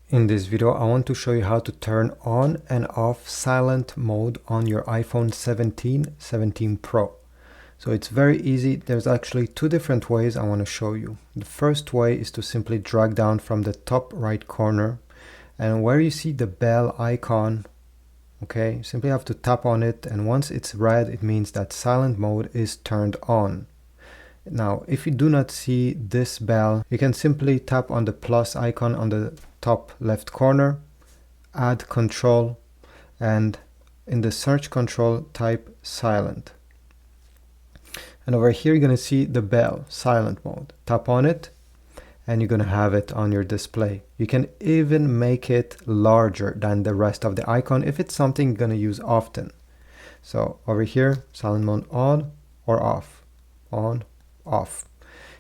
In this video, I want to show you how to turn on and off silent mode on your iPhone 17, 17 Pro. So it's very easy. There's actually two different ways I want to show you. The first way is to simply drag down from the top right corner, and where you see the bell icon, okay, simply have to tap on it, and once it's red, it means that silent mode is turned on. Now, if you do not see this bell, you can simply tap on the plus icon on the top left corner, add control, and in the search control type silent. And over here you're going to see the bell, silent mode. Tap on it and you're going to have it on your display. You can even make it larger than the rest of the icon if it's something you're going to use often. So over here, silent mode on or off, on, off.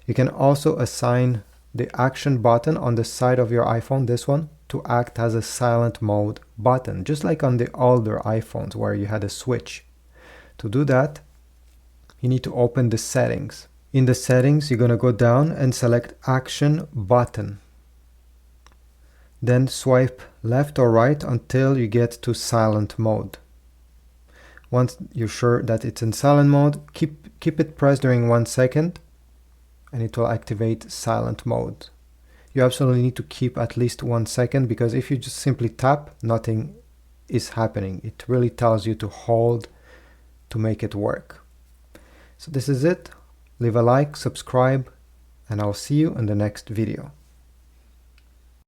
You can also assign the action button on the side of your iPhone, this one, to act as a silent mode button, just like on the older iPhones where you had a switch. To do that, you need to open the settings. In the settings, you're going to go down and select action button. Then swipe left or right until you get to silent mode. Once you're sure that it's in silent mode, keep it pressed during 1 second and it will activate silent mode. You absolutely need to keep at least 1 second, because if you just simply tap, nothing is happening. It really tells you to hold to make it work. So this is it. Leave a like, subscribe, and I'll see you in the next video.